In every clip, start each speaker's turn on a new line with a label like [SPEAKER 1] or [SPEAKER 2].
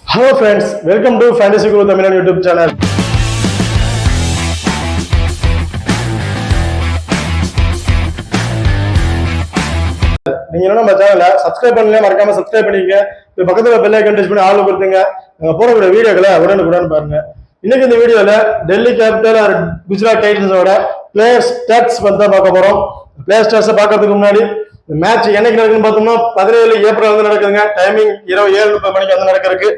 [SPEAKER 1] Hello friends, welcome to Fantasy Guru Tamil YouTube channel. நீங்க என்ன நம்ம சேனலை சப்ஸ்கிரைப் பண்ணல மறக்காம சப்ஸ்கிரைப் பண்ணிக்கங்க. இப்ப பக்கத்துல பெல் ஐகான் டச் பண்ணி ஆல் கொடுத்துங்க. நாங்க போடக்கூடிய வீடியோக்களை உடனுக்குடன் பாருங்க. இன்னைக்கு இந்த வீடியோல டெல்லி கேபிட்டல் ஆர் குஜராத் டைட்டன்ஸோட பிளேயர் ஸ்டாட்ஸ் வந்து பார்க்க போறோம். பிளேயர் ஸ்டாட்ஸ் பார்க்கறதுக்கு முன்னாடி இந்த மேட்ச் என்னைக்கு நடக்குதுன்னு பார்த்தோம்னா 17 ஏப்ரல் வந்து நடக்குதுங்க. டைமிங் இரவு 7:30 மணிக்கு வந்து நடக்கிறதுக்கு.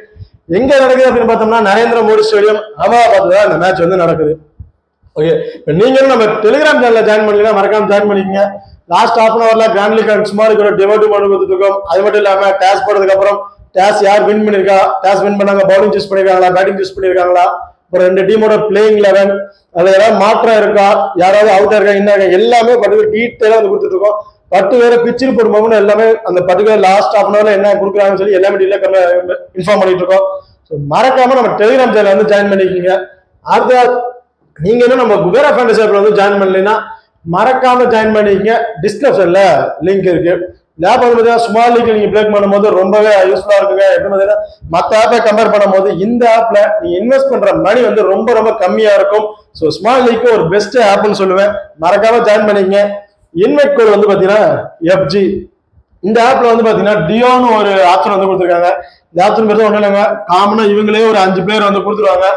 [SPEAKER 1] எங்க நடக்குது அப்படின்னு பார்த்தோம்னா நரேந்திர மோடி ஸ்டேடியம் அகமதாபாத்ல இந்த மேட்ச் வந்து நடக்குது. ஓகே, நீங்களும் நம்ம டெலிகிராம் சேனல்ல ஜாயின் பண்ணீங்கன்னா மறக்காம ஜாயின் பண்ணிக்கங்க. லாஸ்ட் ஹாஃப் அன் ஹவர்ல grand league and small league டிவோட்டி மனு கொடுத்துருக்கோம். அது மட்டும் இல்லாம டாஸ் போடுறதுக்கு அப்புறம் டாஸ் யார் வின் பண்ணிருக்கா, டாஸ் வின் பண்ணாங்க, பவுலிங் சூஸ் பண்ணிருக்காங்களா, பேட்டிங் சூஸ் பண்ணிருக்காங்களா, அப்புறம் ரெண்டு டீமோட பிளேயிங் 11 அதுல ஏதாவது மாற்றம் இருக்கா, யாராவது அவுட்டா இருக்கா, என்ன எல்லாமே பர்டிகுலர் டீட்டெயிலா வந்து கொடுத்துட்டு இருக்கோம். பட்டு வேற பிச்சில் போடும்போது எல்லாமே அந்த பர்டிகுலர் லாஸ்ட் ஹாஃப் அன் ஹவர்ல என்ன கொடுக்குறாங்கன்னு சொல்லி எல்லாமே டீட்டெயிலா இன்ஃபார்ம் பண்ணிட்டு இருக்கோம். மறக்காம நம்ம டெலிகிராம் சேனல் வந்து ஜாயின் பண்ணிக்கோங்க. அடுத்த நீங்க இன்னும் நம்ம குபேரா ஃபேண்டசி ஆப்ல வந்து ஜாயின் பண்ணலைன்னா மறக்காம ஜாயின் பண்ணிக்கங்க. டிஸ்கிரிப்ஷன்ல லிங்க் இருக்கு. இந்த ஆப் வந்து பார்த்தீங்கன்னா ஸ்மால் லீக் நீங்க பிளே பண்ணும்போது ரொம்பவே யூஸ்ஃபுல்லா இருக்குங்க. எப்படி பார்த்தீங்கன்னா மற்ற ஆப்பை கம்பேர் பண்ணும்போது இந்த ஆப்ல நீங்க இன்வெஸ்ட் பண்ற மணி வந்து ரொம்ப ரொம்ப கம்மியா இருக்கும். ஸோ ஸ்மால் லீக் ஒரு பெஸ்ட் ஆப்னு சொல்லுவேன். மறக்காம ஜாயின் பண்ணிக்கங்க. இன்வெஸ்ட் கோட் வந்து பாத்தீங்கன்னா FG. இந்த ஆப்ல வந்து பாத்தீங்கன்னா டியோன்னு ஒரு ஆப்ஷன் வந்து கொடுத்துருக்காங்க. இந்த ஆப்ஷன் பேர் ஒன்றும் இல்லைங்க, காமனா இவங்களே ஒரு 5 பிளேயர் வந்து கொடுத்துருவாங்க.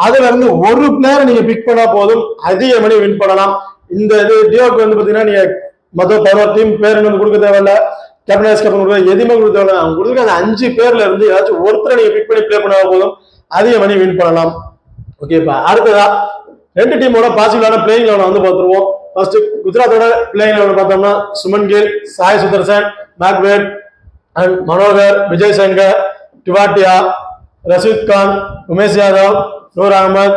[SPEAKER 1] அதுல இருந்து ஒரு பிளேயர் நீங்க பிக் பண்ணா போதும் அதிக மணி வின் பண்ணலாம். இந்த இது டியோக்கு வந்து பாத்தீங்கன்னா நீங்க மொத்தம் 11 டீம் பேர் வந்து கொடுக்க தேவையில்ல, கேப்டன் வைஸ் கேப்டன் கொடுக்க எதுவுமே கொடுக்க தேவையில்ல. அவங்க கொடுக்குற அந்த 5 பேர்ல இருந்து ஏதாச்சும் ஒருத்தரை நீங்க பிக் பண்ணி பிளே பண்ணா போதும் அதிக மணி வின் பண்ணலாம். ஓகேப்பா, அடுத்ததா ரெண்டு டீமோட பாசிபிளான பிளேயிங் லெவனை வந்து பார்த்துருவோம். ஃபர்ஸ்ட் குஜராத்தோட பிளேயிங் லெவன் பார்த்தோம்னா Shubman Gill, Sai Sudharsan, Matthew Wade and Manohar, Vijay Shankar, Tewatia, Rashid Khan, Umesh Yadav, Noor Ahmad,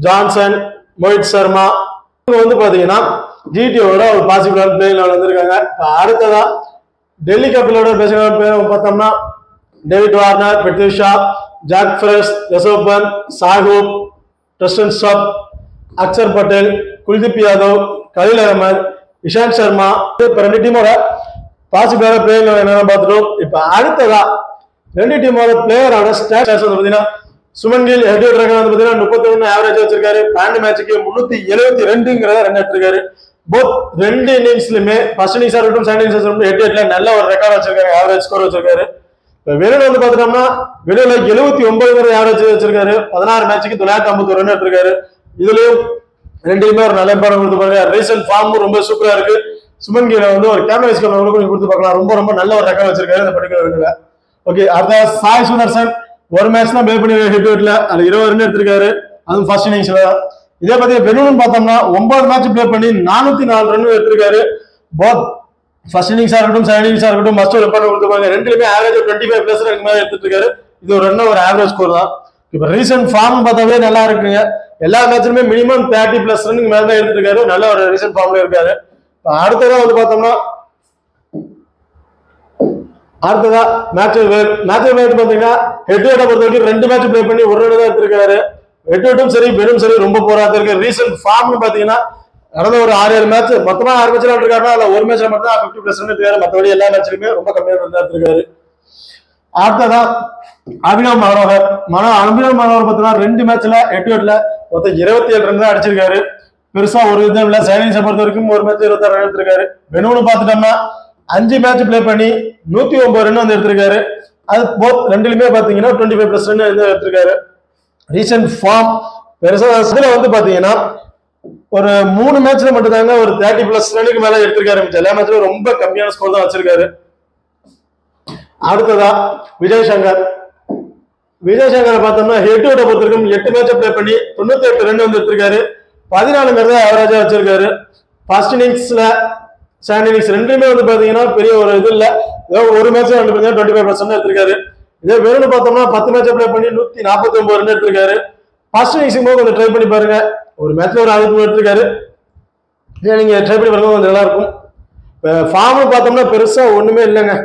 [SPEAKER 1] Johnson, Mohit Sharma வந்து பாத்தீங்கன்னா ஜிடியோட ஒரு பாசிபிளான பிளேயிங் லெவன் வந்திருக்காங்க. அடுத்ததா டெல்லி கேபிட்டலோட பேசிக் பேர் பார்த்தோம்னா David Warner, Prithvi Shaw, Jake Fraser, Rishabh Pant, Shai Hope, Tristan Stubbs, Axar Patel, Kuldeep Yadav, Khaleel Ahmed, Ishant Sharma. இப்ப ரெண்டு டீமோட பாசிபிளான பிளேயர் என்னென்ன பார்த்துட்டோம். இப்ப அடுத்ததா ரெண்டு டீமோட பிளேயரோட ஸ்டாட்ஸ் வந்து பாத்தீங்கன்னா சுமன் கில் ஹெட் ரெக்கார்ட் வந்து பாத்தீங்கன்னா 31 ஆவரேஜ் வச்சிருக்காரு. 12 மேட்சுக்கு 372 ரன் எடுத்திருக்காரு. போத் ரெண்டு இன்னிங்ஸ்லயுமே ஃபர்ஸ்ட் இன்னிங்ஸா இருக்கட்டும் செகண்ட் இன்னிங்ஸா இருக்கட்டும் ஹெட் நல்ல ஒரு ரெக்கார்ட் வச்சிருக்காரு, ஆவரேஜ் ஸ்கோர் வச்சிருக்காரு. இப்ப வெளியில வந்து பாத்தோம்னா வெளியில 79 ஆவரேஜ் வச்சிருக்காரு. 16 மேட்சுக்கு 951 ரன் எடுத்திருக்காரு. இதுலயும் ரெண்டுமே ஒரு நல்ல இம்பார்ட்டன் கொடுத்து பாருங்க. ரீசன்ட் ஃபார்மும் ரொம்ப சூப்பரா இருக்கு. சுமன் கில வந்து ஒரு கேப்டன் வைஸ் கேப்டன் கொடுத்து பார்க்கலாம். ரொம்ப ரொம்ப நல்ல ஒரு ரெக்கார்ட் வச்சிருக்காரு இந்த பர்டிகுலர் வீடியோல. ஓகே, அடுத்த சாய் சுதர்சன் ஒரு மேட்ச் தான் பிளே பண்ணி ஹிட் விட்ல அது 20 ரன் எடுத்திருக்காரு. அதுவும் ஃபர்ஸ்ட் இன்னிங்ஸ்ல. இதே பத்தி வெறும் பார்த்தோம்னா 9 மேட்ச் பிளே பண்ணி 404 ரன் எடுத்திருக்காரு. போத் ஃபர்ஸ்ட் இன்னிங்ஸா இருக்கட்டும் செகண்ட் இன்னிங்ஸா இருக்கட்டும் மஸ்ட் ஒரு இம்பார்ட்டன் கொடுத்துருப்பாங்க. ரெண்டுலயுமே ஆவரேஜ் 25+ ரன் மேல எடுத்துட்டு இருக்காரு. இது ஒரு ரன் ஒரு ஆவரேஜ் ஸ்கோர் தான். இப்ப ரீசன்ட் ஃபார்ம் பார்த்தாவே நல்லா இருக்குங்க. எல்லா மேட்ச்லுமே மினிமம் 30+ ரன் மேல தான் எடுத்துட்டு இருக்காரு. நல்ல ஒரு ரீசன்ட் ஃபார்ம்ல இருக்காரு. அடுத்ததா வந்து பார்த்தோம்னா அடுத்ததா மேட்ச் பாத்தீங்கன்னா ஹெட் வெயிட்ட பொறுத்த வரைக்கும் 2 மேட்ச் பிளே பண்ணி ஒரு ரன் தான் எடுத்திருக்காரு. ஹெட் வெயிட்டும் சரி வெறும் சரி ரொம்ப போராது இருக்கு. ரீசன்ட் ஃபார்ம்னு பாத்தீங்கன்னா நடந்த ஒரு 6-7 மேட்ச் மொத்தமா 6 மேட்ச்ல இருக்காருன்னா அதுல ஒரு மேட்ச்ல மட்டும் தான் 50+ ரன் எடுத்திருக்காரு. மற்றபடி எல்லா மேட்ச்லயுமே ரொம்ப கம்மியான ரன் தான் எடுத்திருக்காரு. அடுத்ததா அபினவ் மனோகர். அபினவ் மனோகர் பார்த்தீங்கன்னா 2 மேட்ச்ல ஹெட் வெயிட்ல மொத்தம் 27 ரன் தான் அடிச்சிருக்காரு. பெருசா ஒரு இதுவும் இல்ல. சைனிங்ஸை பொறுத்த வரைக்கும் ஒரு மேட்ச் 26 ரன் எடுத்திருக்காரு. வெனுன்னு பாத்துட்டோம்னா 5 மேட்ச் பிளே பண்ணி 109 ரன் வந்து எடுத்திருக்காரு. அது போத் ரெண்டுலயுமே பாத்தீங்கன்னா 25+ ரன் எடுத்திருக்காரு. ரீசன்ட் ஃபார்ம் பெருசா இதுல வந்து பாத்தீங்கன்னா ஒரு 3 மேட்ச்ல மட்டும் தாங்க ஒரு 30+ ரன்னுக்கு மேல எடுத்திருக்காரு. எல்லா மேட்ச்லயும் ரொம்ப கம்மியான ஸ்கோர் தான் வச்சிருக்காரு. அடுத்ததா விஜய் சங்கர். பார்த்தோம்னா ஹெட் வெயிட்ட பொறுத்த வரைக்கும் 8 மேட்ச் பிளே பண்ணி 98 ரன் வந்து எடுத்திருக்காரு. 14 ஆவரேஜா வச்சிருக்காரு. ஃபர்ஸ்ட் இன்னிங்ஸ்ல செகண்ட் இன்னிங்ஸ் ரெண்டுமே வந்து பாத்தீங்கன்னா பெரிய ஒரு இது இல்ல. ஒரு மேட்ச் 25+ ரன் எடுத்திருக்காரு. இதே வேணும்னு பார்த்தோம்னா 10 மேட்ச் பிளே பண்ணி 149 ரன் எடுத்திருக்காரு. ஃபர்ஸ்ட் இன்னிங்ஸும் போது கொஞ்சம் ட்ரை பண்ணி பாருங்க. ஒரு மேட்ச்ல ஒரு 63 எடுத்திருக்காரு. நீங்க ட்ரை பண்ணி பாருங்க, கொஞ்சம் நல்லா இருக்கும். ஃபார்ம் பார்த்தோம்னா பெருசா ஒண்ணுமே இல்லைங்க.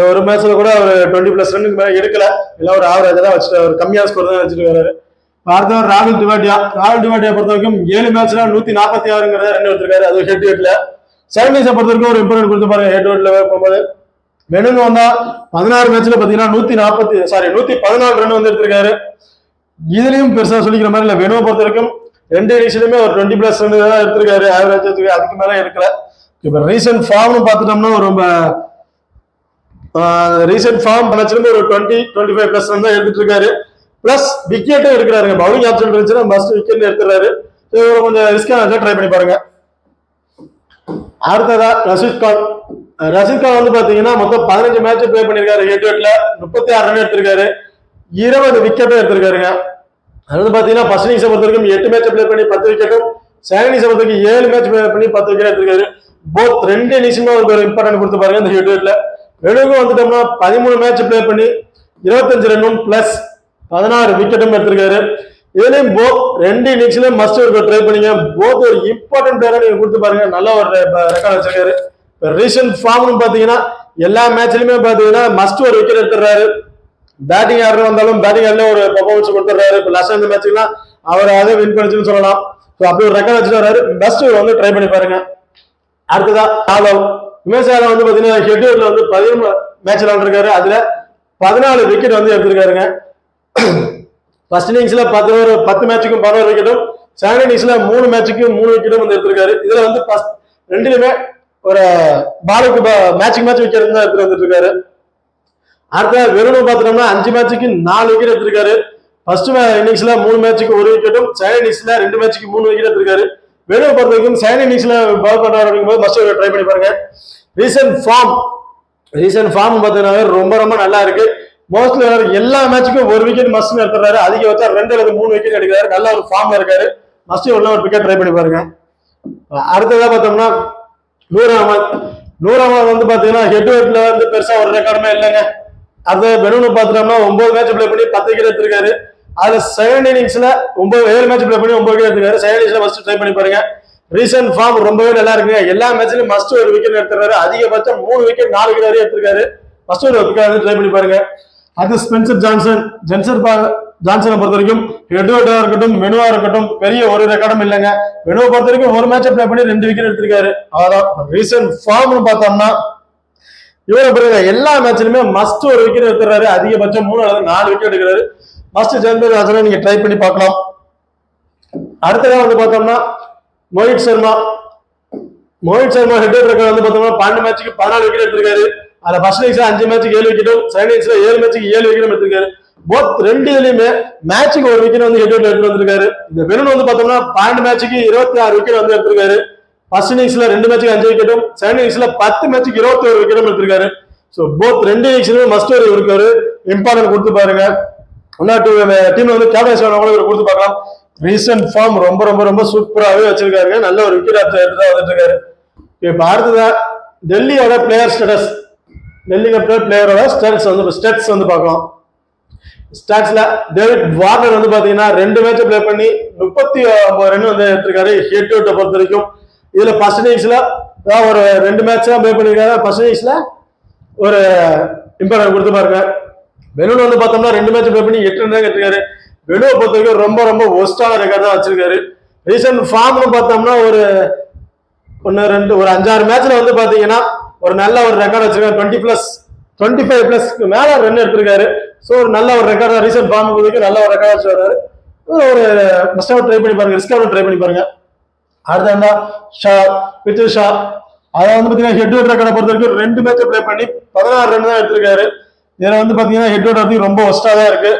[SPEAKER 1] ஒரு மேட்ச்ல கூட ஒரு 20+ ரன்னுக்கு மேல எடுக்கல. இல்ல ஒரு ஆவரேஜ் தான் வச்சுட்டு ஒரு கம்மியான ஸ்கோர் தான் வச்சிருக்காரு. அடுத்தவர் ராகுல் திவாட்டியா பொறுத்த வரைக்கும் 7 மேட்ச்ல 146 ரன் எடுத்திருக்காரு. அது ஹெட் வெயிட்ல. செகண்ட் இன்னிங்ஸை பொறுத்த வரைக்கும் ஒரு இம்பார்ட்டன்ட் கொடுத்து பாருங்க. ஹெட் வெயிட்ல போகும்போது வெனுங்க வந்தா 16 மேட்ச்ல பாத்தீங்கன்னா 114 ரன் வந்து எடுத்திருக்காரு. இதுலயும் பெருசா சொல்லிக்கிற மாதிரி இல்ல. வெனுவை பொறுத்த வரைக்கும் 2 இன்னிங்ஸ்லயுமே ஒரு 20+ ரன் தான் எடுத்திருக்காரு. ஆவரேஜ் அதுக்கு மேல எடுக்கல. இப்ப ரீசன்ட் ஃபார்ம்னு பாத்துட்டோம்னா ரொம்ப ரீசன்ட் ஃபார்ம் மேட்ச்ல ஒரு 20-25+ ரன் தான் எடுத்துட்டு இருக்காரு. பிளஸ் விக்கெட்டும் எடுக்கிறாருங்க. பவுலிங் ஆப்ஷன் இருந்துச்சுன்னா மஸ்ட் விக்கெட் எடுத்துறாரு. கொஞ்சம் ரிஸ்கா ட்ரை பண்ணி பாருங்க. அடுத்ததா ரஷீத் கான் வந்து பாத்தீங்கன்னா மொத்தம் 15 மேட்ச் பிளே பண்ணிருக்காரு. 8 36 ரன் எடுத்திருக்காரு. 20 விக்கெட்டும் எடுத்திருக்காருங்க. அது வந்து பாத்தீங்கன்னா ஃபர்ஸ்ட் இன்னிங்ஸை பொறுத்த வரைக்கும் 8 மேட்ச் பிளே பண்ணி 10 விக்கெட்டும், செகண்ட் இன்னிங்ஸை பொறுத்த வரைக்கும் 7 மேட்ச் பிளே பண்ணி 10 விக்கெட் எடுத்திருக்காரு. போத் 2 இன்னிங்ஸுமே ஒரு இம்பார்ட்டன்ட் கொடுத்து பாருங்க. இந்த 8 வெளுக்கும் வந்துட்டோம்னா 13 மேட்ச் பிளே பண்ணி 25 ரன்னும் பிளஸ் 16 விக்கெட்டும் எடுத்திருக்காரு. இதுலயும் போத் 2 இன்னிங்ஸ்ல மஸ்ட் ஒரு ட்ரை பண்ணீங்க. போத் ஒரு இம்பார்ட்டன்ட் பிளேயரா நீங்க கொடுத்து பாருங்க. நல்ல ஒரு ரெக்கார்ட் வச்சிருக்காரு. ரீசன்ட் ஃபார்ம்னு பாத்தீங்கன்னா எல்லா மேட்ச்லயுமே பாத்தீங்கன்னா மஸ்ட் ஒரு விக்கெட் எடுத்துறாரு. பேட்டிங் ஆர்டர் வந்தாலும் பேட்டிங் ஆர்டர்ல ஒரு பெர்ஃபார்மன்ஸ் கொடுத்துறாரு. இப்ப லாஸ்ட் இந்த மேட்ச்லாம் அவர் அதை வின் பண்ணிச்சுன்னு சொல்லலாம். அப்படி ஒரு ரெக்கார்ட் வச்சுட்டு வராரு. பெஸ்ட் வந்து ட்ரை பண்ணி பாருங்க. அடுத்ததா உமேஷ் யாதவ் வந்து பாத்தீங்கன்னா ஹெட்ல வந்து 13 மேட்ச் விளையாண்டுருக்காரு. அதுல 14 விக்கெட் வந்து எடுத்திருக்காருங்க. ஃபர்ஸ்ட் இன்னிங்ஸ்ல 10 மேட்சுக்கும் 11 விக்கெட்டும், செகண்ட் இன்னிங்ஸ்ல 3 மேட்சுக்கும் 3 விக்கெட்டும் வந்து எடுத்திருக்காரு. இதுல வந்து ரெண்டுலயுமே ஒரு பாலுக்கு மேட்ச் விக்கெட் தான் எடுத்துட்டு வந்துட்டு இருக்காரு. அடுத்த வெறும் பாத்துட்டோம்னா 5 மேட்சுக்கு 4 விக்கெட் எடுத்திருக்காரு. ஃபர்ஸ்ட் இன்னிங்ஸ்ல 3 மேட்சுக்கு 1 விக்கெட்டும், செகண்ட் இன்னிங்ஸ்ல 2 மேட்சுக்கு 3 விக்கெட் எடுத்திருக்காரு. வெறும் பொறுத்த வரைக்கும் செகண்ட் இன்னிங்ஸ்ல பால் பண்றாரு அப்படிங்கும்போது மஸ்ட் ட்ரை பண்ணி பாருங்க. ரீசன்ட் ஃபார்ம் பாத்தீங்கன்னா ரொம்ப நல்லா இருக்கு. மோஸ்ட்லி எல்லா மேட்சுக்கும் 1 விக்கெட் மஸ்ட் எடுத்துறாரு. அதிகபட்சம் 2 அல்லது 3 விக்கெட் எடுக்கிறாரு. நல்ல ஒரு ஃபார்ம்ல இருக்காரு. மஸ்ட் ஒரு விக்கெட் ட்ரை பண்ணி பாருங்க. அடுத்ததா பார்த்தோம்னா நூர் அகமது வந்து பாத்தீங்கன்னா ஹெட்ல வந்து பெருசா ஒரு ரெக்கார்டுமே இல்லைங்க. அது வெறும் பாத்துட்டோம்னா 9 மேட்ச் பிளே பண்ணி 10 விக்கெட் எடுத்திருக்காரு. அதுல செகண்ட் இன்னிங்ஸ்ல 7 மேட்ச் பிளே பண்ணி 9 விக்கெட் எடுத்திருக்காரு. செகண்ட் இன்னிங்ஸ்ல ஃபர்ஸ்ட் ட்ரை பண்ணி பாருங்க. ரீசன்ட் ஃபார்ம் ரொம்பவே நல்லா இருக்குங்க. எல்லா மேட்ச்லயும் மஸ்ட் ஒரு விக்கெட் எடுத்துறாரு. அதிகபட்சம் 3 விக்கெட் 4 விக்கெட் வரையும் எடுத்திருக்காரு. ஃபர்ஸ்ட் ஒரு விக்கெட் ட்ரை பண்ணி பாருங்க. அது ஸ்பென்சர் ஜான்சனை பொறுத்த வரைக்கும் ஹெட்வர்டா இருக்கட்டும், மெனுவா இருக்கட்டும், பெரிய ஒரு ரெக்கார்டும் இல்லைங்க. மெனுவை பொறுத்த வரைக்கும் ஒரு மேட்ச் பிளே பண்ணி 2 விக்கெட் எடுத்திருக்காரு. அதான் ரீசன்ட் ஃபார்ம்னு பார்த்தோம்னா இவரை பிறகு எல்லா மேட்ச்லயுமே மஸ்ட் ஒரு விக்கெட் எடுத்துறாரு. அதிகபட்சம் 3 அல்லது 4 விக்கெட் எடுக்கிறாரு. மஸ்ட் ஜென்மராஜனை நீங்க ட்ரை பண்ணி பார்க்கலாம். அடுத்ததான் வந்து பார்த்தோம்னா மோஹித் சர்மா ஹெட் ரெக்கார்ட் வந்து பார்த்தோம்னா 12 மேட்சுக்கு 14 விக்கெட் எடுத்திருக்காரு. அதுல ஃபர்ஸ்ட் இன்னிங்ஸ்ல 5 மேட்சுக்கு 7 விக்கெட்டும், செகண்ட் இன்னிங்ஸ்ல 7 மேட்சுக்கு 7 விக்கெட்டும் எடுத்திருக்காரு. போத் 2 இதுலயுமே மேட்சுக்கு 1 விக்கெட் வந்து ஹெட் எடுத்து வந்திருக்காரு. இந்த வெறும் வந்து பார்த்தோம்னா 12 மேட்சுக்கு 26 விக்கெட் வந்து எடுத்திருக்காரு. ஃபர்ஸ்ட் இன்னிங்ஸ்ல 2 மேட்சுக்கு 5 விக்கெட்டும், செகண்ட் இன்னிங்ஸ்ல 10 மேட்சுக்கு 21 விக்கெட்டும் எடுத்திருக்காரு. ஸோ போத் 2 இன்னிங்ஸ்லயுமே மஸ்ட் ஒரு இருக்காரு. இம்பார்ட்டன்ட் கொடுத்து பாருங்க. டீம் வந்து கேப்டன் கூட கொடுத்து பார்க்கலாம். ரீசன்ட் ஃபார்ம் ரொம்ப சூப்பராகவே வச்சிருக்காருங்க. நல்ல ஒரு விக்கெட் எடுத்து தான் வந்துட்டு இருக்காரு. இப்ப அடுத்ததா டெல்லியோட பிளேயரோட ஸ்டேட்ஸ் வந்து பார்க்கலாம். ஸ்டாட்ஸ்ல டேவிட் வார்னர் வந்து பாத்தீங்கன்னா 2 மேட்ச் பிளே பண்ணி 39 ரன் வந்து எடுத்திருக்காரு. ஹெட் பொறுத்த வரைக்கும் இதுல ஃபர்ஸ்ட் இன்னிங்ஸ்ல ஒரு 2 மேட்ச் தான் பிளே பண்ணிருக்காரு. ஃபர்ஸ்ட் இன்னிங்ஸ்ல ஒரு இம்பார்ட்டன்ட் கொடுத்து பாருங்க. வெனுன் வந்து பார்த்தோம்னா 2 மேட்ச் பிளே பண்ணி 8 ரன் தான் எடுத்திருக்காரு. வெனுவை பொறுத்த வரைக்கும் ரொம்ப ஒஸ்டான ரெக்கார்ட் தான் வச்சிருக்காரு. ரீசன்ட் ஃபார்ம்னு பார்த்தோம்னா ஒரு 5-6 மேட்ச்ல வந்து பாத்தீங்கன்னா ஒரு நல்ல ஒரு ரெக்கார்ட் வச்சிருக்காரு. 25+ மேல ரன் எடுத்திருக்காரு. ஸோ ஒரு நல்ல ஒரு ரெக்கார்ட் ரீசன்ட் ஃபார்ம் நல்ல ஒரு ரெக்கார்ட் வச்சு வர்றாரு. ஒரு மஸ்டாக ட்ரை பண்ணி பாருங்க. ரிஸ்காக ட்ரை பண்ணி பாருங்க. அடுத்த பிருத்வி ஷா அதை வந்து பாத்தீங்கன்னா ஹெட் ரெக்கார்டை பொறுத்த வரைக்கும் 2 மேட்ச் பிளே பண்ணி 16 ரன் தான் எடுத்திருக்காரு. இதுல வந்து பாத்தீங்கன்னா ஹெட் வந்து ரொம்ப ஒஸ்டா தான் இருக்கு.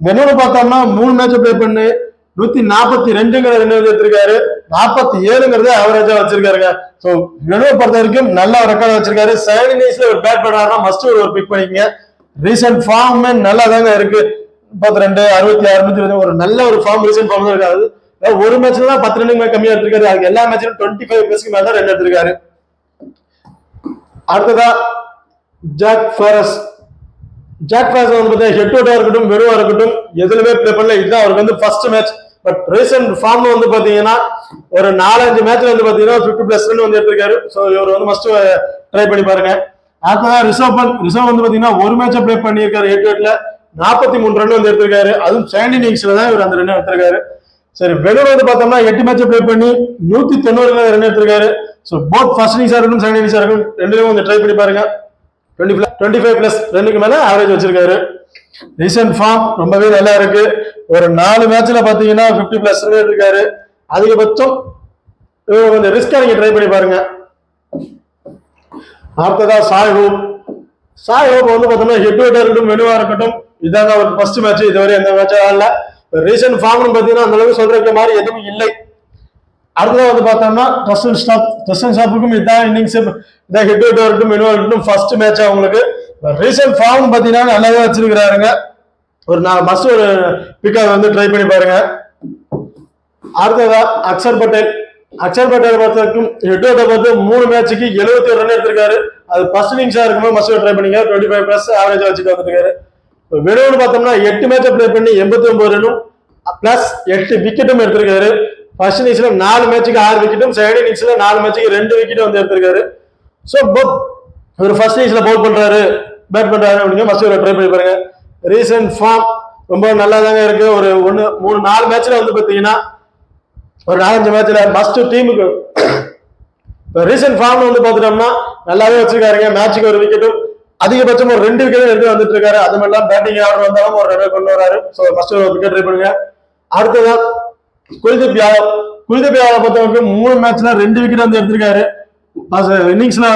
[SPEAKER 1] வெனோட பார்த்தோம்னா 3 மேட்ச் பிளே பண்ணி 142 ரன் எடுத்திருக்காரு. 47 அவரேஜா வச்சிருக்காருங்க. ஸோ வெனோவை பொறுத்த வரைக்கும் நல்ல ஒரு ரெக்கார்ட் வச்சிருக்காரு. செகண்ட் இன்னிங்ஸ்ல ஒரு பேட் பண்ணாருன்னா மஸ்ட் ஒரு பிக் பண்ணிக்கங்க. ரீசன்ட் ஃபார்ம் நல்லா தாங்க இருக்கு. 32, 66 ஒரு நல்ல ஒரு ஃபார்ம் ரீசன்ட் ஃபார்ம் தான் இருக்காது. ஒரு மேட்ச்ல தான் 10 ரன்னுக்கு கம்மியா எடுத்திருக்காரு. அதுக்கு எல்லா மேட்ச்லயும் 25+ மேல தான் ரன் எடுத்திருக்காரு. அடுத்ததா ஜாக் ஃபாரஸ் வந்து பார்த்தீங்கன்னா ஹெட் இருக்கட்டும், வெறுவா இருக்கட்டும், எதுலுமே பிளே பண்ணல. இதுதான் அவருக்கு வந்து first match. But recent form வந்து பாத்தீங்கன்னா ஒரு 4-5 மேட்ச்ல வந்து பாத்தீங்கன்னா 50+ ரன் வந்து எடுத்திருக்காரு. ஸோ இவர் வந்து மஸ்ட் ட்ரை பண்ணி பாருங்க. அடுத்ததான் ரிஷப் வந்து பாத்தீங்கன்னா ஒரு மேட்சை பிளே பண்ணியிருக்காரு. ஹெட்ல 43 ரன் வந்து எடுத்திருக்காரு. அதுவும் செகண்ட் இன்னிங்ஸ்ல தான் இவர் அந்த ரன் எடுத்திருக்காரு. சரி, வெனூர் வந்து பார்த்தோம்னா 8 மேட்ச் பிளே பண்ணி 190 ரன் எடுத்திருக்காரு. ஸோ போத் ஃபர்ஸ்ட் இன்னிங்ஸா இருக்கும், செகண்ட் இன்னிங்ஸா இருக்கும், ரெண்டுலையும் வந்து ட்ரை பண்ணி பாருங்க. 25+ ரன்னுக்கு மேல ஆவரேஜ் வச்சிருக்காரு. ரீசன்ட் ஃபார்ம் ரொம்பவே நல்லா இருக்கு. ஒரு 4 மேட்ச்ல பாத்தீங்கன்னா 50+ ரன் எடுத்திருக்காரு. அதிகபட்சம் கொஞ்சம் ரிஸ்கா நீங்க ட்ரை பண்ணி பாருங்க. அடுத்ததா சாய் ஹோப் வந்து பார்த்தோம்னா ஹெட் வெட்டா இருக்கட்டும் மெனுவா இருக்கட்டும், இதாங்க ஒரு ஃபர்ஸ்ட் மேட்ச். இதுவரை எந்த மேட்சும் ஆடல. ரீசன்ட் ஃபார்ம்னு பார்த்தீங்கன்னா அந்த அளவுக்கு சொல்ற மாதிரி எதுவும் இல்லை. அடுத்ததான் வந்து பார்த்தோம்னா டஸ்டன் ஸ்டாப்புக்கும் இதான் இன்னிங்ஸ், இதான் ஹெட் வெட்டா இருக்கட்டும் மெனுவா இருக்கட்டும் ஃபர்ஸ்ட் மேட்ச் அவங்களுக்கு. ரீசன்ட் ஃபார்ம் பார்த்தீங்கன்னா நல்லாவே வச்சிருக்கிறாருங்க. ஒரு மஸ்ட் ஒரு பிக்காக வந்து ட்ரை பண்ணி பாருங்க. அடுத்ததா அக்ஷர் பட்டேல் பொறுத்த வரைக்கும் ஹெட் வெட்டை பார்த்து 3 மேட்சுக்கு 71 ரன் எடுத்திருக்காரு. அது ஃபர்ஸ்ட் இன்னிங்ஸா இருக்கும்போது மஸ்ட் ட்ரை பண்ணீங்க. 25+ ஆவரேஜ் வச்சுட்டு வந்துருக்காரு. வெறும்னு பார்த்தோம்னா 8 மேட்சை பிளே பண்ணி 89 ரன்னும் பிளஸ் 8 விக்கெட்டும் எடுத்திருக்காரு. ஃபர்ஸ்ட் இன்னிங்ஸ்ல 4 மேட்சுக்கு 6 விக்கெட்டும், செகண்ட் இன்னிங்ஸ்ல 4 மேட்சுக்கு 2 விக்கெட் வந்து எடுத்திருக்காரு. ஸோ ஒரு ஃபர்ஸ்ட் இன்னிங்ஸ்ல பவுல் பண்றாரு, பேட் பண்றாரு அப்படிங்க மஸ்ட் ட்ரை பண்ணி பாருங்க. ரீசன்ட் ஃபார்ம் ரொம்ப நல்லா தாங்க இருக்கு. ஒரு 3-4 மேட்ச்ல வந்து பாத்தீங்கன்னா ஒரு 4-5 மேட்ச்ல மஸ்ட் டீமுக்கு ரீசன்ட் ஃபார்ம் வந்து பாத்துட்டோம்னா நல்லாவே வச்சிருக்காருங்க. மேட்சுக்கு ஒரு விக்கெட்டும் அதிகபட்சம் ஒரு 2 விக்கெட் எடுத்து வந்துட்டு இருக்காரு. அது மாதிரிலாம் பேட்டிங் ஆர்டர் வந்தாலும் ஒரு ரன் கொண்டு வராரு. ஸோ ஃபர்ஸ்ட் ஒரு விக்கெட் ட்ரை பண்ணுங்க. அடுத்ததான் குல்தீப் யாதவ் பொறுத்த வரைக்கும் 3 மேட்ச்ல 2 விக்கெட் வந்து எடுத்திருக்காரு. இன்னிங்ஸ்ல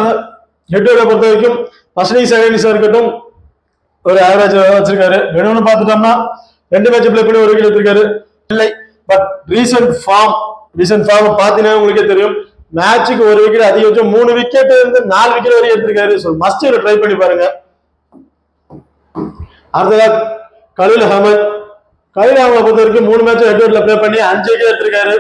[SPEAKER 1] ஹெட் வெட்டை பொறுத்த வரைக்கும் ஃபர்ஸ்ட் இன்னிங்ஸ் செகண்ட் இன்னிங்ஸ் இருக்கட்டும் ஒரு ஆவரேஜ் வச்சிருக்காரு. வேணும்னு பார்த்துட்டோம்னா 2 மேட்ச் பிளே பண்ணி ஒரு விக்கெட் எடுத்திருக்காரு இல்லை. பட் ரீசன்ட் ஃபார்ம் பாத்தீங்கன்னா உங்களுக்கே தெரியும். மேட்சுக்கு ஒரு விக்கெட், அதிகபட்சம் 3 விக்கெட் இருந்து 4 விக்கெட் வரையும் எடுத்திருக்காரு. ஸோ மஸ்ட் ட்ரை பண்ணி பாருங்க. அடுத்ததா கலீல் அஹ்மத் பொறுத்த வரைக்கும் 3 மேட்ச் ஹெட் வெட்ல பிளே பண்ணி 5 விக்கெட் எடுத்திருக்காரு.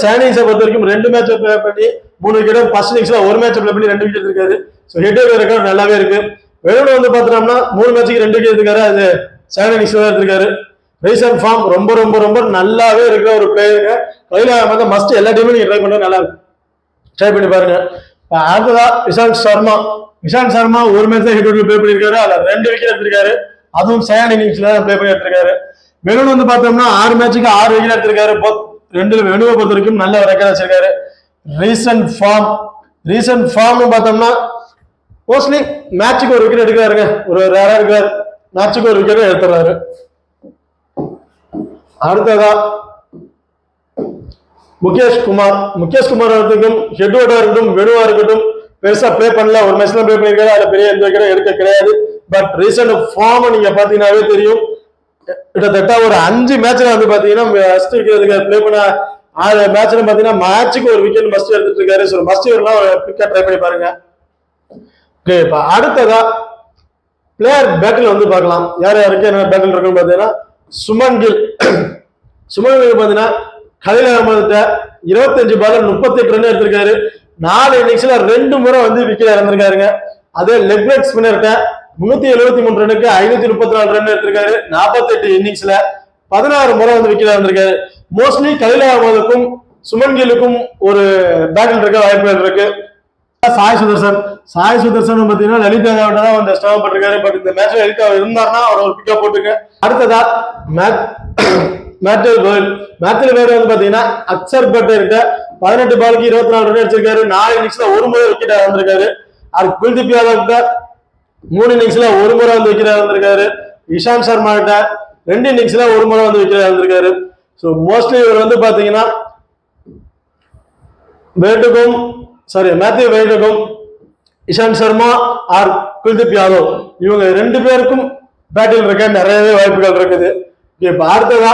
[SPEAKER 1] சானிங்ஸை பொறுத்த வரைக்கும் 2 மேட்ச் பிளே பண்ணி 3 விக்கெட், ஃபர்ஸ்ட் இன்னிங்ஸ்ல 1 மேட்ச் பிளே பண்ணி 2 விக்கெட் எடுத்திருக்காரு. ஸோ ஹெட் வெட் ரெக்கார்ட் நல்லாவே இருக்கு. வேணும்னு வந்து பாத்துட்டோம்னா 3 மேட்சுக்கு 2 விக்கெட் எடுத்திருக்காரு. அது செகண்ட் இன்னிங்ஸ்ல எடுத்திருக்காரு. ரீசன்ட் ஃபார்ம் ரொம்ப ரொம்ப ரொம்ப நல்லாவே இருக்கிற ஒரு பிளேயருங்க. கலீல் அஹ்மத் மஸ்ட் எல்லா டீமும் நீங்க ட்ரை பண்ண நல்லா இருக்கும், ட்ரை பண்ணி பாருங்க. அடுத்ததா இஷாந்த் சர்மா 1 மேட்ச் தான் ஹெட் வெட்ல பிளே பண்ணிருக்காரு. அதுல 2 விக்கெட் எடுத்திருக்காரு. அதுவும் செகண்ட் இன்னிங்ஸ்ல பிளே பண்ணி எடுத்திருக்காரு. வெனுன்னு வந்து பார்த்தோம்னா 6 மேட்சுக்கு 6 விக்கெட் எடுத்திருக்காரு. ரெண்டுல வெனுவை பொறுத்த வரைக்கும் நல்ல ரெக்கார்ட் வச்சிருக்காரு. ரீசன்ட் ஃபார்ம் பார்த்தோம்னா மோஸ்ட்லி மேட்சுக்கு ஒரு விக்கெட் எடுக்கிறாருங்க. ஒரு ரேரா இருக்கிறார், மேட்சுக்கு ஒரு விக்கெட் எடுத்துறாரு. அடுத்ததா முகேஷ் குமார் வரதுக்கும் ஹெட் வெட்டா இருக்கட்டும் வெனுவா இருக்கட்டும் பெருசா பிளே பண்ணல. ஒரு மேட்ச்ல பிளே பண்ணிருக்காரு. அதுல பெரிய எந்த விக்கெட் எடுக்க கிடையாது. பட் ரீசன்ட் ஃபார்ம் நீங்க பாத்தீங்கன்னாவே தெரியும். கிட்டத்தட்ட ஒரு 5 மேட்ச்ல வந்து பாத்தீங்கன்னா பிளே பண்ண 6 மேட்ச்ல பாத்தீங்கன்னா மேட்சுக்கு ஒரு விக்கெட் மஸ்ட் எடுத்துட்டு இருக்காரு. ஸோ மஸ்ட் பிக்கா ட்ரை பண்ணி பாருங்க. ஓகே, இப்ப அடுத்ததா பிளேயர் பேட்டில் வந்து பார்க்கலாம். யாருக்கு என்ன பேட்டில் இருக்குன்னு பாத்தீங்கன்னா சுமன் கில் பாத்தீங்கன்னா கலீல் அஹ்மத் 25 பால் 38 ரன் எடுத்திருக்காரு. 4 இன்னிங்ஸ்ல 2 முறை வந்து விக்கெட் இறந்திருக்காருங்க. அதே லெக் பிரேக் ஸ்பின்னர்கிட்ட 373 ரன்னுக்கு 534 ரன் எடுத்திருக்காரு. 48 இன்னிங்ஸ்ல 16 முறை வந்து விக்கெட் இறந்திருக்காரு. மோஸ்ட்லி கலீல் அஹ்மதுக்கும் சுமன் கில்லுக்கும் ஒரு பேட்டில் இருக்க வாய்ப்புகள் இருக்கு. சாய் சுதர்சன் பாத்தீங்கன்னா லலிதா யாதவ் தான் வந்து ஸ்டாப் பண்ணிருக்காரு. பட் இந்த மேட்ச்ல லலிதா இருந்தாருன்னா அவர் ஒரு பிக்கா போட்டுங்க. அடுத்ததா மேத்யூ வேர்டு வந்து பாத்தீங்கன்னா அக்ஷர் பட்டேல் 18 பாலுக்கு 24 ரன் அடிச்சிருக்காரு. 4 இன்னிங்ஸ்ல 1 முறை விக்கெட் இறந்திருக்காரு. அது குல்தீப் யாதவ் 3 இன்னிங்ஸ்ல 1 முறை வந்து விக்கெட் இறந்திருக்காரு. இஷாந்த் சர்மா 2 இன்னிங்ஸ்ல 1 முறை வந்து விக்கெட் இறந்திருக்காரு. ஸோ மோஸ்ட்லி இவர் வந்து பாத்தீங்கன்னா மேத்யூ வேர்டுக்கும் இஷாந்த் சர்மா ஆர் குல்தீப் யாதவ் இவங்க 2 பேருக்கும் பேட்டில் இருக்க நிறையவே வாய்ப்புகள் இருக்குது. இப்ப அடுத்ததா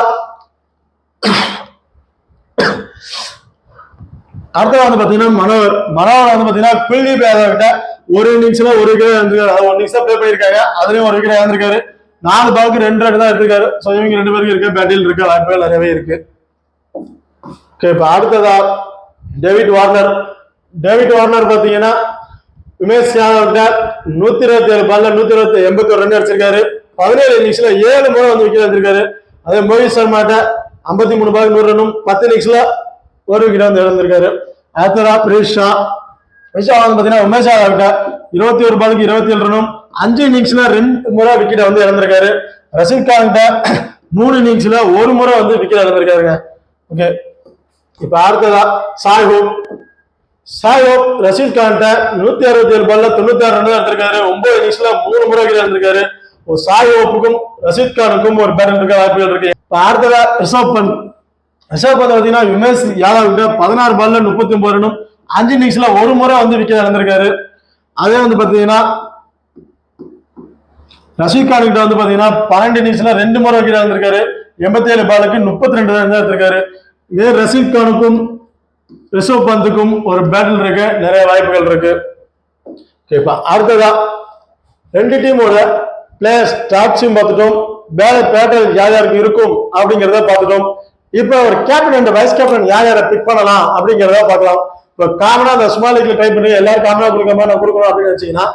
[SPEAKER 1] வந்து பாத்தீங்கன்னா மனோகர் வந்து பாத்தீங்கன்னா குல்தீப் யாதவ் கிட்ட 1 இன்னிங்ஸ்ல 1 விக்கெட் இருந்திருக்காரு. 1 இன்னிங்ஸ் பிளே பண்ணிருக்காங்க. அதுலயும் 1 விக்கெட் இறந்திருக்காரு. 4 பாலுக்கு 2 ரன் தான் எடுத்திருக்காரு. ஸோ இவங்க 2 பேருக்கு இருக்க பேட்டில் இருக்க வாய்ப்புகள் நிறையவே இருக்கு. ஓகே, இப்ப அடுத்ததா டேவிட் வார்னர் பாத்தீங்கன்னா உமேஷ் யாதவ் 127 பால்ல 181 ரன் அடிச்சிருக்காரு. 17 இன்னிங்ஸ்ல 7 முறை வந்து விக்கெட் எடுத்திருக்காரு. அதே மோஹித் சர்மா 53 பால் 100 ரன்னும் 10 இன்னிங்ஸ்ல 1 விக்கெட் வந்து இழந்திருக்காரு. அடுத்ததா பிரிஷா வந்து பாத்தீங்கன்னா உமேஷ் யாதவ் 21 பாலுக்கு 27 ரன்னும் 5 இன்னிங்ஸ்ல 2 முறை விக்கெட் வந்து இழந்திருக்காரு. ரஷீத் கான் 3 இன்னிங்ஸ்ல 1 முறை வந்து விக்கெட் இழந்திருக்காருங்க. ஓகே, இப்ப அடுத்ததா சாய் சாயோப் ரஷீத் கான்ட்ட 167 பால்ல 96 ரன் எடுத்திருக்காரு. 9 இன்னிங்ஸ்ல 3 முறை இருந்திருக்காரு. ஒரு சாயோப்புக்கும் ரஷீத் கானுக்கும் ஒரு பேட்டில் இருக்க வாய்ப்புகள் இருக்கு. இப்ப அடுத்ததா ரிஷப் பந்த் பாத்தீங்கன்னா உமேஷ் யாதவ் கிட்ட 16 பால்ல 39 ரன்னும் 5 இன்னிங்ஸ்ல ஒரு முறை விக்கெட் இழந்திருக்காரு. அதே பாத்தீங்கன்னா ரஷீத் கான் கிட்ட பாத்தீங்கன்னா 12 இன்னிங்ஸ்ல 2 முறை விக்கெட் இழந்திருக்காரு. 87 பாலுக்கு 32 ரன் எடுத்திருக்காரு. இதே ரஷீத் கானுக்கும் ரிஷப் பந்துக்கும் ஒரு பேட்டில் இருக்கு, நிறைய வாய்ப்புகள் இருக்கு. அடுத்ததா ரெண்டு டீமோட பிளேயர்ஸ் டாப்ஸையும் பார்த்துட்டோம், பேட்டல் யார் யாருக்கு இருக்கும் அப்படிங்கிறத பார்த்துட்டோம். இப்ப ஒரு கேப்டன் அண்ட் வைஸ் கேப்டன் யார் யாரை பிக் பண்ணலாம் அப்படிங்கிறத பார்க்கலாம். இப்போ காமனா அந்த ஸ்மால் லீக்ல ட்ரை பண்ணி எல்லாரும் காமனா கொடுக்காம நான் கொடுக்கணும் அப்படின்னு நினைச்சீங்கன்னா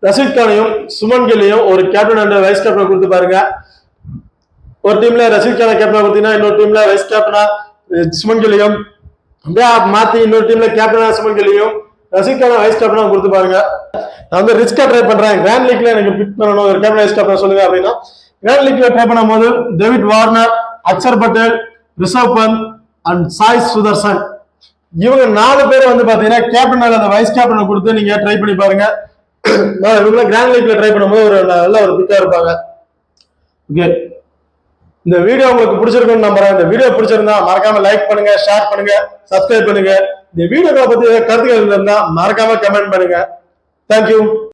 [SPEAKER 1] ரஷீத் கானையும் சுமன் கில்லையும் ஒரு கேப்டன் அண்ட் வைஸ் கேப்டன் கொடுத்து பாருங்க. ஒரு டீம்ல ரஷீத் கானை கேப்டனா கொடுத்தீங்கன்னா இன்னொரு டீம்ல வைஸ் கேப்டனா சுமன் கில்லையும், மாத்தி இன்னொரு டீம்ல கேப்டனா சுமன் கில்லையும் ரஷீத் கானை வைஸ் கேப்டனா கொடுத்து பாருங்க. நான் ரிஸ்கா ட்ரை பண்றேன், கிராண்ட் லீக்ல எனக்கு பிக் பண்ணணும், ஒரு கேப்டன் வைஸ் கேப்டன் சொல்லுங்க அப்படின்னா கிராண்ட் லீக்ல ட்ரை பண்ணும்போது David Warner, Axar Patel, Rishabh Pant and Sai Sudharsan இவங்க 4 பேர் பாத்தீங்கன்னா கேப்டன் அல்லது வைஸ் கேப்டனை கொடுத்து நீங்க ட்ரை பண்ணி பாருங்க. இவங்க கிராண்ட் லீக்ல ட்ரை பண்ணும்போது ஒரு நல்ல ஒரு பிக்கா இருப்பாங்க. ஓகே, இந்த வீடியோ உங்களுக்கு பிடிச்சிருக்குன்னு நம்புறேன். இந்த வீடியோ பிடிச்சிருந்தா மறக்காம லைக் பண்ணுங்க, ஷேர் பண்ணுங்க, சப்ஸ்கிரைப் பண்ணுங்க. இந்த வீடியோவை பத்தி கருத்துக்கள் இருந்தா மறக்காம கமெண்ட் பண்ணுங்க. தேங்க்யூ.